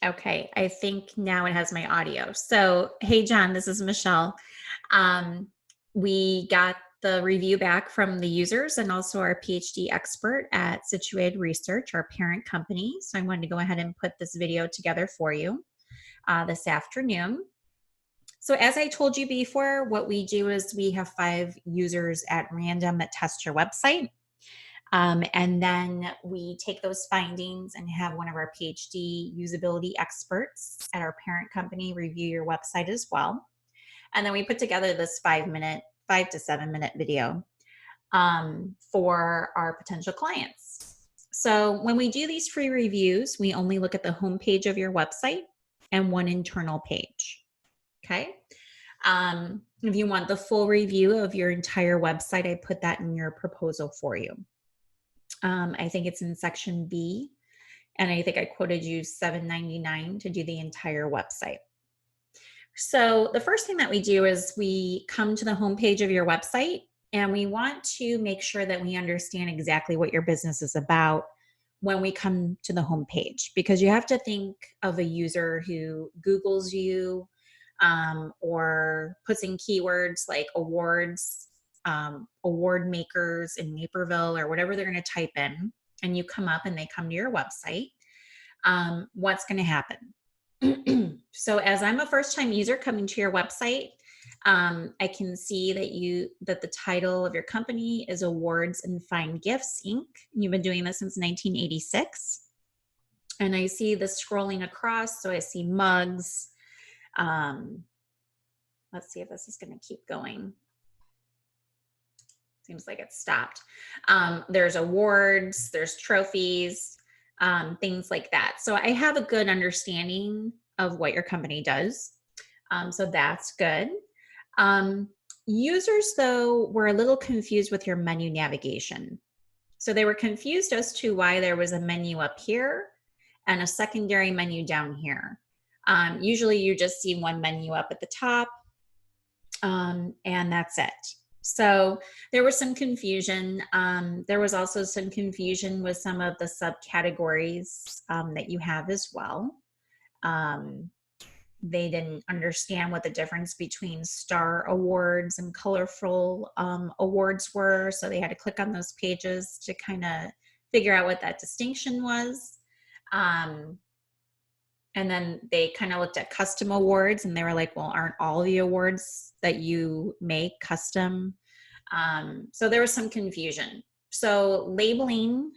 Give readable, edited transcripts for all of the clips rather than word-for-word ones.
Okay, I think now it has my audio. So, hey, John, this is Michelle. Um, we got the review back from the users and also our PhD expert at Situated Research, our parent company. So, I wanted to go ahead and put this video together for you this afternoon. So, as I told you before, what we do is we have 5 users at random that test your website. And then we take those findings and have one of our PhD usability experts at our parent company review your website as well. And then we put together this 5 to 7 minute video for our potential clients. So when we do these free reviews, we only look at the homepage of your website and one internal page. Okay. If you want the full review of your entire website, I put that in your proposal for you. I think it's in section B, and I think I quoted you $7.99 to do the entire website. So the first thing that we do is we come to the homepage of your website, and we want to make sure that we understand exactly what your business is about when we come to the homepage, because you have to think of a user who Googles you or puts in keywords like awards, award makers in Naperville, or whatever they're going to type in, and you come up and they come to your website. What's going to happen? So as I'm a first time user coming to your website, I can see that the title of your company is Awards and Fine Gifts Inc. You've been doing this since 1986. And I see this scrolling across. So I see mugs. Let's see if this is going to keep going. Seems like it stopped. There's awards, there's trophies, things like that. So I have a good understanding of what your company does. So that's good. Users, though, were a little confused with your menu navigation. So they were confused as to why there was a menu up here and a secondary menu down here. Usually you just see one menu up at the top, and that's it. So there was some confusion. There was also some confusion with some of the subcategories that you have as well. They didn't understand what the difference between star awards and colorful awards were. So they had to click on those pages to kind of figure out what that distinction was. And then they kind of looked at custom awards and they were like, well, aren't all the awards that you make custom? So there was some confusion. So labeling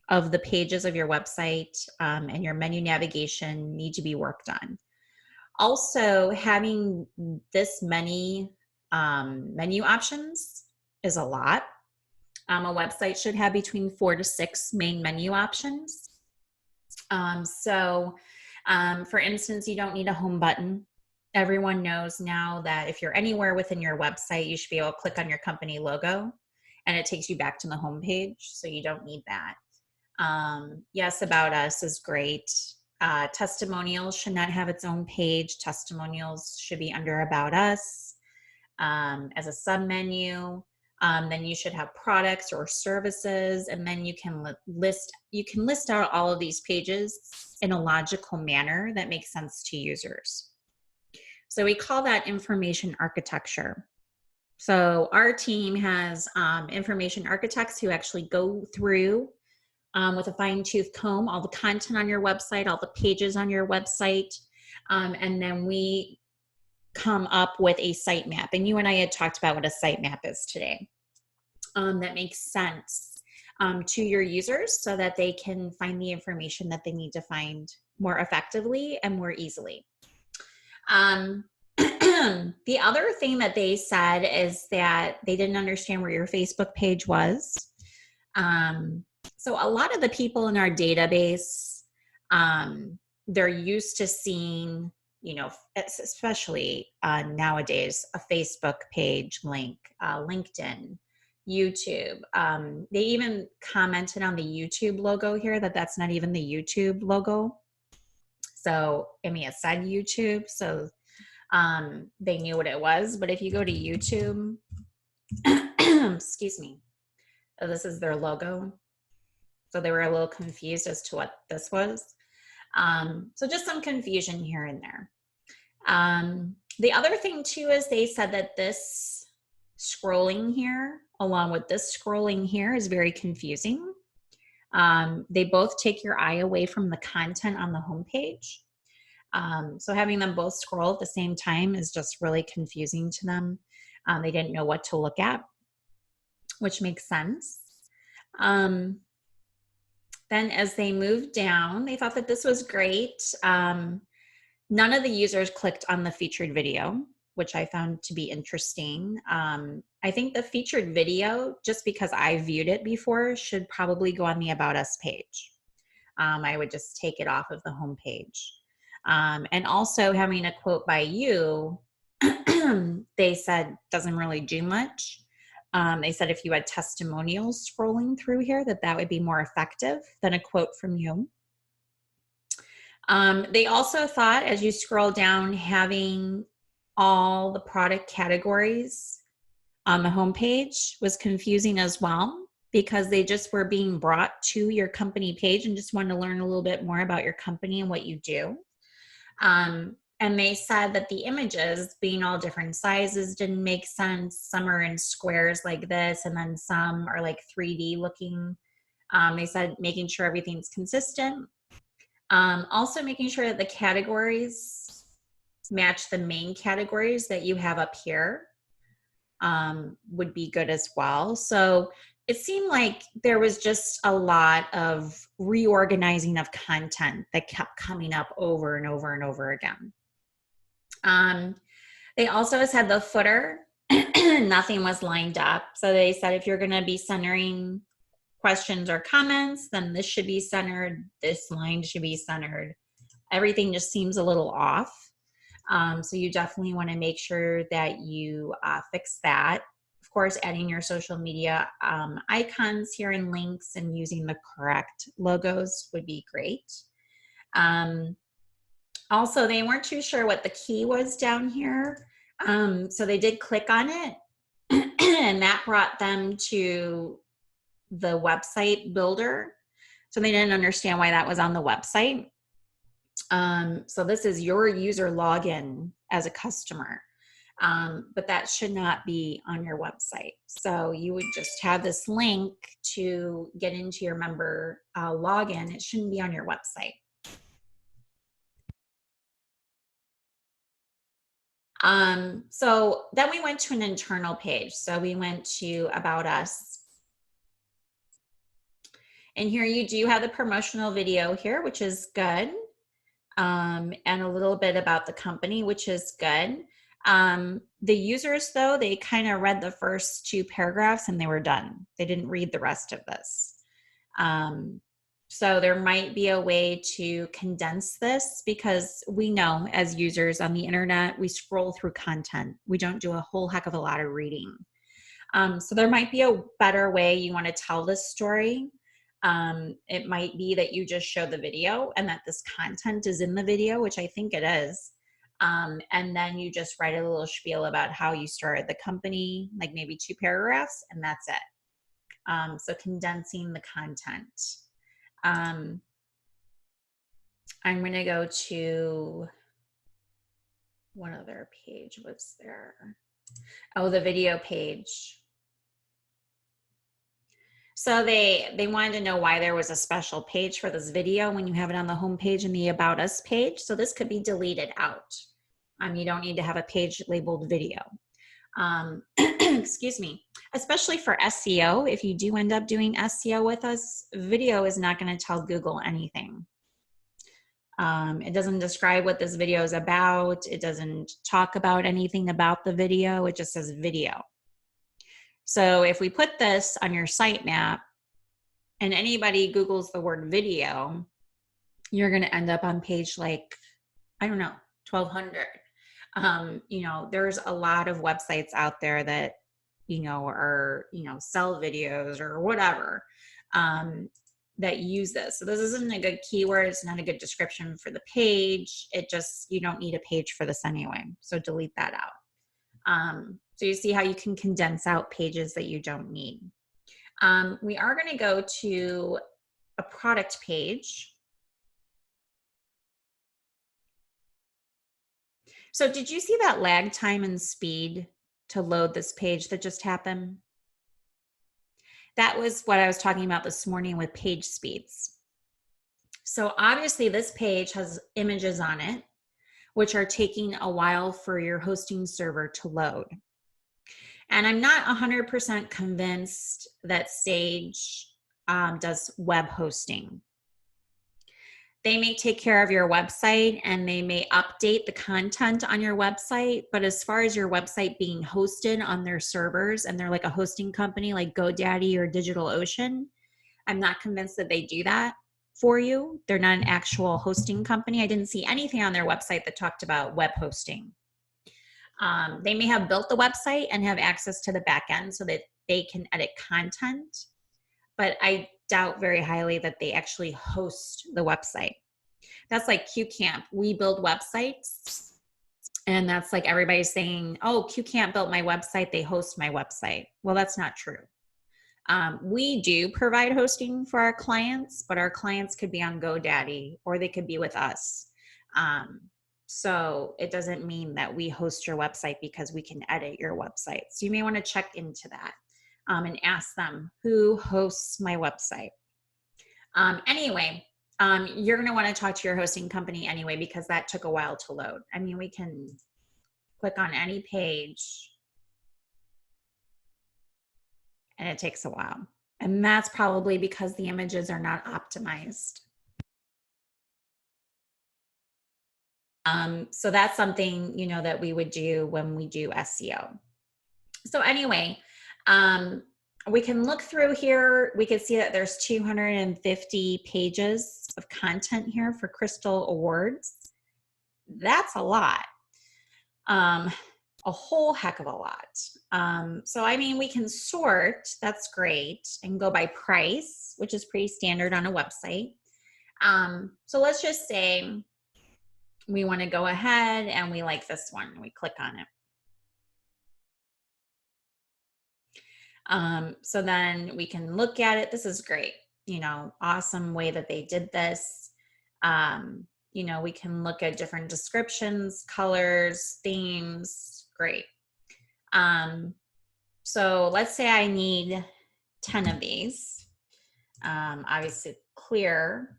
of the pages of your website and your menu navigation need to be worked on. Also, having this many menu options is a lot. A website should have between 4 to 6 main menu options. For instance, you don't need a home button. Everyone knows now that if you're anywhere within your website, you should be able to click on your company logo and it takes you back to the home page. So you don't need that. Yes, About Us is great. Testimonials should not have its own page. Testimonials should be under About Us as a submenu. Then you should have products or services, and then you can list out all of these pages in a logical manner that makes sense to users. So we call that information architecture. So our team has information architects who actually go through with a fine-tooth comb all the content on your website, all the pages on your website, and then we come up with a sitemap. And you and I had talked about what a sitemap is today. That makes sense to your users so that they can find the information that they need to find more effectively and more easily. The other thing that they said is that they didn't understand where your Facebook page was. So a lot of the people in our database, they're used to seeing, especially nowadays, a Facebook page link, LinkedIn, YouTube. They even commented on the YouTube logo here that's not even the YouTube logo. So, it said YouTube, so they knew what it was. But if you go to YouTube, excuse me, this is their logo. So they were a little confused as to what this was. So just some confusion here and there. The other thing too is they said that this scrolling here, along with this scrolling here, is very confusing. They both take your eye away from the content on the homepage. So having them both scroll at the same time is just really confusing to them. They didn't know what to look at, which makes sense. Then as they moved down, they thought that this was great. None of the users clicked on the featured video, which I found to be interesting. I think the featured video, just because I viewed it before, should probably go on the About Us page. I would just take it off of the home page. And also having a quote by you, they said doesn't really do much. They said if you had testimonials scrolling through here, that would be more effective than a quote from you. They also thought as you scroll down, having all the product categories on the homepage was confusing as well, because they just were being brought to your company page and just wanted to learn a little bit more about your company and what you do. And they said that the images being all different sizes didn't make sense. Some are in squares like this, and then some are like 3D looking. They said making sure everything's consistent. Also making sure that the categories match the main categories that you have up here would be good as well. So it seemed like there was just a lot of reorganizing of content that kept coming up over and over and over again. They also said the footer, nothing was lined up. So they said if you're going to be centering questions or comments, then this should be centered, this line should be centered. Everything just seems a little off. So you definitely want to make sure that you fix that. Of course, adding your social media icons here and links and using the correct logos would be great. Also, they weren't too sure what the key was down here. So they did click on it and that brought them to the website builder. So they didn't understand why that was on the website. So this is your user login as a customer, but that should not be on your website. So you would just have this link to get into your member login. It shouldn't be on your website. So then we went to an internal page. So we went to About Us. And here you do have the promotional video here, which is good. And a little bit about the company, which is good. The users, though, they kind of read the first 2 paragraphs and they were done. They didn't read the rest of this. So there might be a way to condense this, because we know as users on the internet, we scroll through content. We don't do a whole heck of a lot of reading. So there might be a better way you want to tell this story. It might be that you just show the video and that this content is in the video, which I think it is. And then you just write a little spiel about how you started the company, like maybe 2 paragraphs, and that's it. So condensing the content. I'm going to go to one other page. What's there? Oh, the video page. So they wanted to know why there was a special page for this video when you have it on the home page and the About Us page. So this could be deleted out. You don't need to have a page labeled video. Excuse me. Especially for SEO, if you do end up doing SEO with us, video is not going to tell Google anything. It doesn't describe what this video is about. It doesn't talk about anything about the video. It just says video. So if we put this on your sitemap and anybody Googles the word video, you're going to end up on page like, I don't know, 1200. You know, there's a lot of websites out there that, you know, are, you know, sell videos or whatever, that use this. So this isn't a good keyword. It's not a good description for the page. It just, you don't need a page for this anyway. So delete that out. So you see how you can condense out pages that you don't need. We are going to go to a product page. So did you see that lag time and speed to load this page that just happened? That was what I was talking about this morning with page speeds. So obviously this page has images on it, which are taking a while for your hosting server to load. And I'm not 100% convinced that Sage does web hosting. They may take care of your website and they may update the content on your website. But as far as your website being hosted on their servers, and they're like a hosting company like GoDaddy or DigitalOcean, I'm not convinced that they do that for you. They're not an actual hosting company. I didn't see anything on their website that talked about web hosting. They may have built the website and have access to the back end so that they can edit content, but I doubt very highly that they actually host the website. That's like QCamp. We build websites, and that's like everybody's saying, oh, QCamp built my website, they host my website. Well, that's not true. We do provide hosting for our clients, but our clients could be on GoDaddy or they could be with us. So it doesn't mean that we host your website because we can edit your website. So you may want to check into that and ask them, who hosts my website? Anyway, you're going to want to talk to your hosting company anyway, because that took a while to load. I mean, we can click on any page and it takes a while. And that's probably because the images are not optimized. So that's something, you know, that we would do when we do SEO. So anyway, we can look through here. We can see that there's 250 pages of content here for Crystal Awards. That's a lot. A whole heck of a lot. So, I mean, we can sort, that's great, and go by price, which is pretty standard on a website. So let's just say we want to go ahead and we like this one. We click on it. So then we can look at it. This is great. You know, awesome way that they did this. You know, we can look at different descriptions, colors, themes. Great. So let's say I need 10 of these. Obviously clear.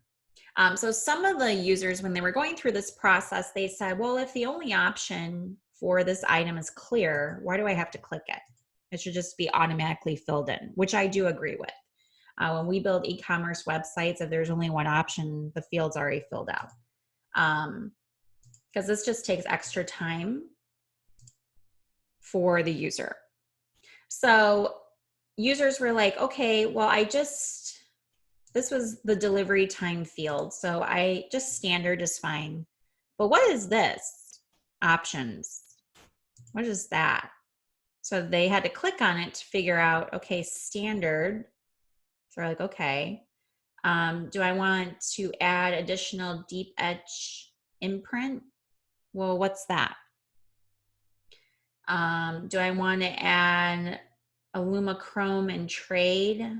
So some of the users, when they were going through this process, they said, well, if the only option for this item is clear, why do I have to click it? It should just be automatically filled in, which I do agree with. When we build e-commerce websites, if there's only one option, the field's already filled out. Because this just takes extra time for the user. So users were like, okay, well, this was the delivery time field. So I just standard is fine. But what is this? Options. What is that? So they had to click on it to figure out, okay, standard. So they're like, okay. Do I want to add additional deep etch imprint? Well, what's that? Do I want to add Alumachrome and trade?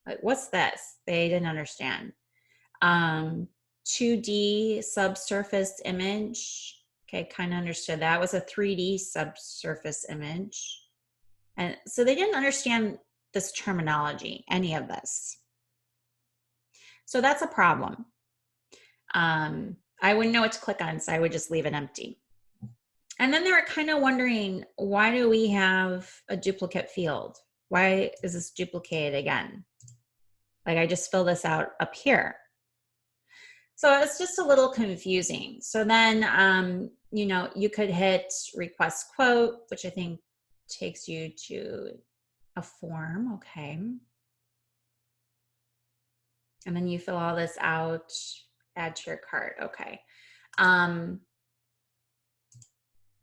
Like, what's this? They didn't understand. 2D subsurface image. Okay, kind of understood that. It was a 3D subsurface image. And so they didn't understand this terminology, any of this. So that's a problem. I wouldn't know what to click on, so I would just leave it empty. And then they were kind of wondering, why do we have a duplicate field? Why is this duplicated again? Like, I just fill this out up here. So it's just a little confusing. So then, you know, you could hit request quote, which I think takes you to a form. Okay. And then you fill all this out, add to your cart. Okay.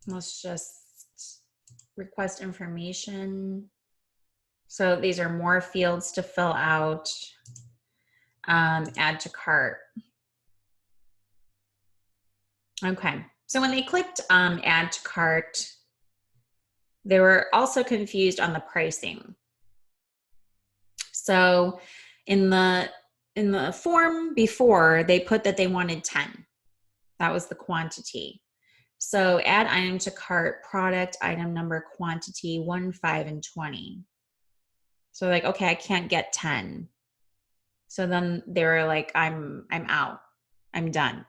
Let's just request information. So these are more fields to fill out. Add to cart. Okay. So when they clicked add to cart, they were also confused on the pricing. So in the form before, they put that they wanted 10. That was the quantity. So add item to cart, product, item number, quantity, 1, 5, and 20. So like, okay, I can't get 10. So then they were like, I'm out. I'm done.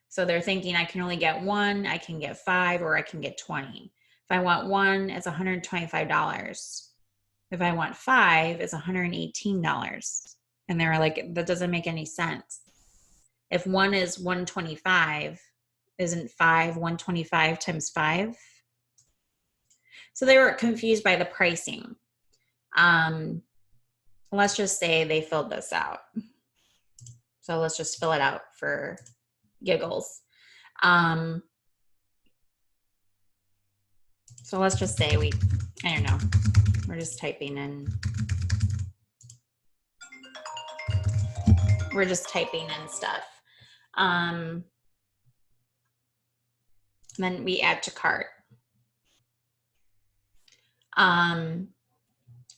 So they're thinking I can only get 1, I can get 5, or I can get 20. If I want 1, it's $125. If I want 5, it's $118. And they were like, that doesn't make any sense. If 1 is 125, isn't 5 125 times 5? So they were confused by the pricing. Let's just say they filled this out. So let's just fill it out for giggles. So let's just say I don't know, we're just typing in. We're just typing in stuff. Then we add to cart.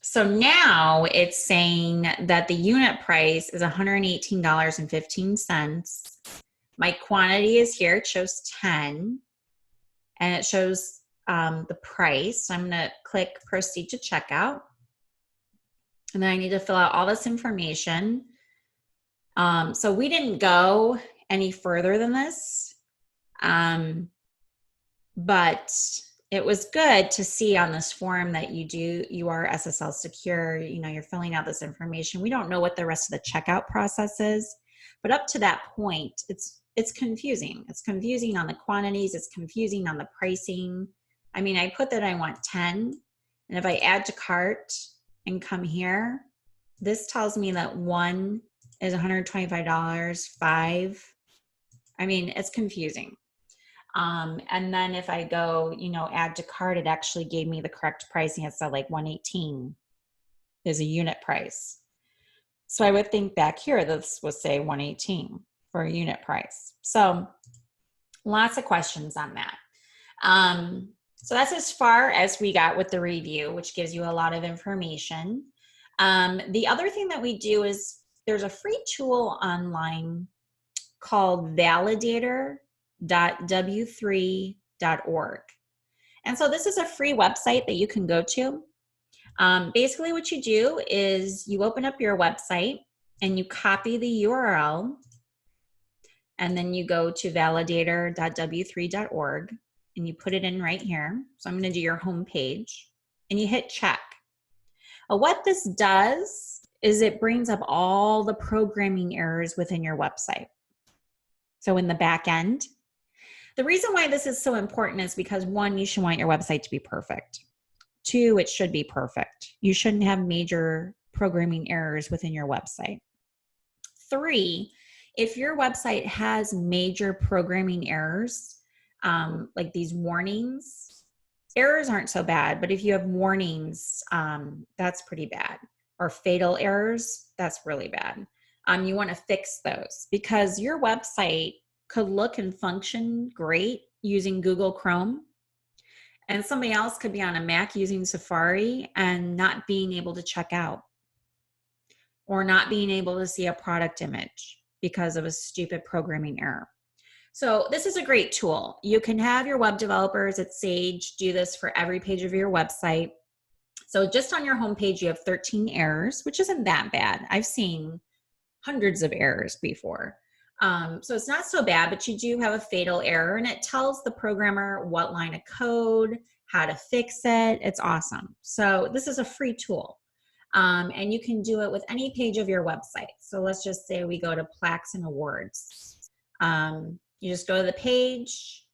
So now it's saying that the unit price is $118.15. My quantity is here. It shows 10. And it shows the price. So I'm going to click proceed to checkout. And then I need to fill out all this information. So we didn't go any further than this. But it was good to see on this form that you are SSL secure, you're filling out this information. We don't know what the rest of the checkout process is, but up to that point, it's confusing. It's confusing on the quantities. It's confusing on the pricing. I mean, I put that I want 10, and if I add to cart and come here, this tells me that 1 is $125, 5. I mean, it's confusing. And then if I go, add to cart, it actually gave me the correct pricing. It said like 118 is a unit price. So I would think back here, this would say 118 for a unit price. So lots of questions on that. So that's as far as we got with the review, which gives you a lot of information. The other thing that we do is there's a free tool online called validator.w3.org. And so this is a free website that you can go to. Basically what you do is you open up your website and you copy the URL, and then you go to validator.w3.org and you put it in right here. So I'm going to do your home page and you hit check. What this does is it brings up all the programming errors within your website. So in the back end, the reason why this is so important is because 1, you should want your website to be perfect. 2, it should be perfect. You shouldn't have major programming errors within your website. 3, if your website has major programming errors, like these warnings, errors aren't so bad, but if you have warnings, that's pretty bad. Or fatal errors, that's really bad. You want to fix those because your website could look and function great using Google Chrome, and somebody else could be on a Mac using Safari and not being able to check out or not being able to see a product image because of a stupid programming error. So this is a great tool. You can have your web developers at Sage do this for every page of your website. So just on your homepage, you have 13 errors, which isn't that bad. I've seen hundreds of errors before. So it's not so bad, but you do have a fatal error, and it tells the programmer what line of code, how to fix it. It's awesome. So this is a free tool, and you can do it with any page of your website. So let's just say we go to plaques and awards. You just go to the page,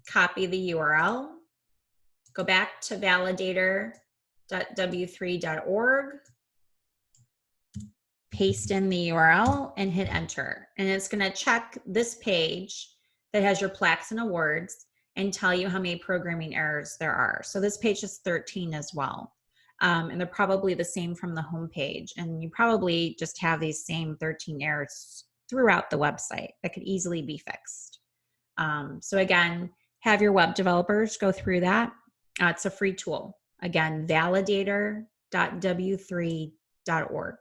copy the URL, go back to validator.w3.org, paste in the URL and hit enter. And it's going to check this page that has your plaques and awards and tell you how many programming errors there are. So this page is 13 as well. And they're probably the same from the home page. And you probably just have these same 13 errors throughout the website that could easily be fixed. So again, have your web developers go through that. It's a free tool. Again, validator.w3.org.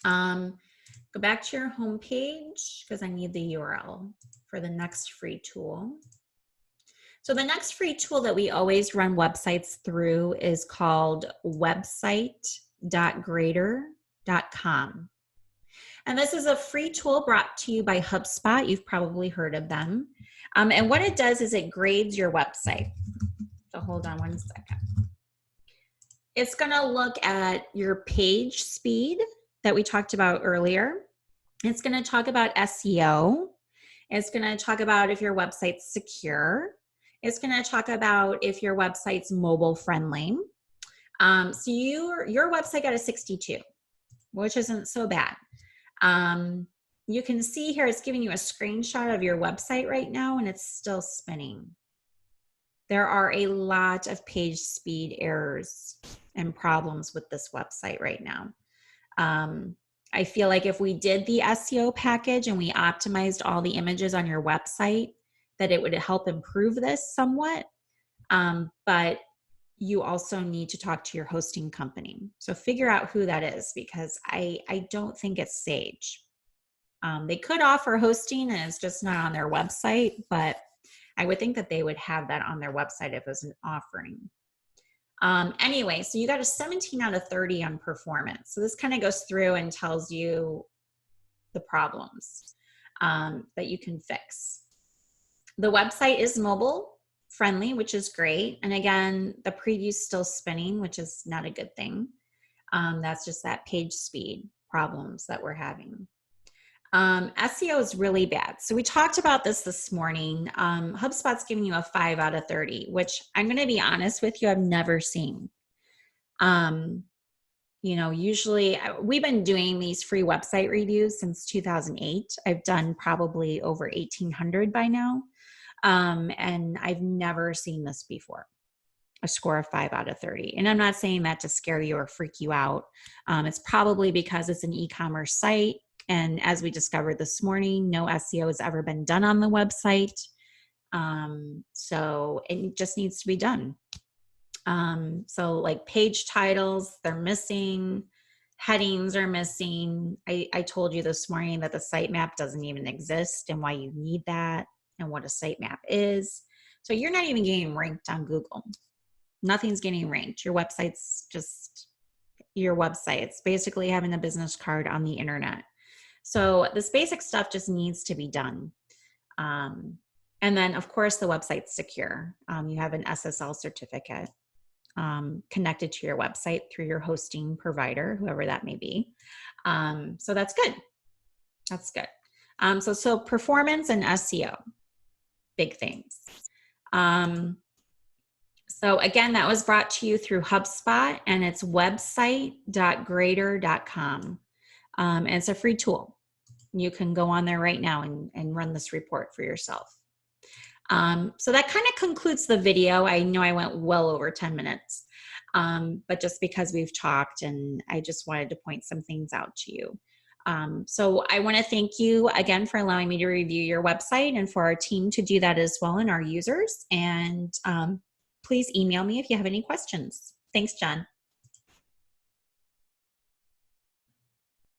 Go Go back to your home page because I need the URL for the next free tool. So the next free tool that we always run websites through is called website.grader.com. And this is a free tool brought to you by HubSpot. You've probably heard of them. And what it does is it grades your website. So hold on one second. It's going to look at your page speed that we talked about earlier. It's going to talk about SEO. It's going to talk about if your website's secure. It's going to talk about if your website's mobile friendly. So your website got a 62, which isn't so bad. You can see here it's giving you a screenshot of your website right now and it's still spinning. There are a lot of page speed errors and problems with this website right now. I feel like if we did the SEO package and we optimized all the images on your website, that it would help improve this somewhat. But you also need to talk to your hosting company. So figure out who that is because I don't think it's Sage. They could offer hosting and it's just not on their website, but I would think that they would have that on their website if it was an offering. Anyway, so you got a 17 out of 30 on performance. So this kind of goes through and tells you the problems that you can fix. The website is mobile friendly, which is great. And again, the preview's still spinning, which is not a good thing. That's just that page speed problems that we're having. SEO is really bad. So we talked about this morning. HubSpot's giving you a 5 out of 30, which I'm going to be honest with you, I've never seen. Usually we've been doing these free website reviews since 2008. I've done probably over 1,800 by now. And I've never seen this before, a score of 5 out of 30. And I'm not saying that to scare you or freak you out. It's probably because it's an e-commerce site. And as we discovered this morning, no SEO has ever been done on the website. So it just needs to be done. So like page titles, they're missing, headings are missing. I told you this morning that the sitemap doesn't even exist and why you need that and what a sitemap is. So you're not even getting ranked on Google. Nothing's getting ranked. Your website's just your website. It's basically having a business card on the internet. So this basic stuff just needs to be done. And then of course the website's secure. You have an SSL certificate connected to your website through your hosting provider, whoever that may be. So that's good. That's good. So performance and SEO, big things. So again, that was brought to you through HubSpot and it's website.grader.com. And it's a free tool. You can go on there right now and run this report for yourself. So that kind of concludes the video. I know I went well over 10 minutes, but just because we've talked and I just wanted to point some things out to you. So I want to thank you again for allowing me to review your website and for our team to do that as well and our users. And please email me if you have any questions. Thanks, John.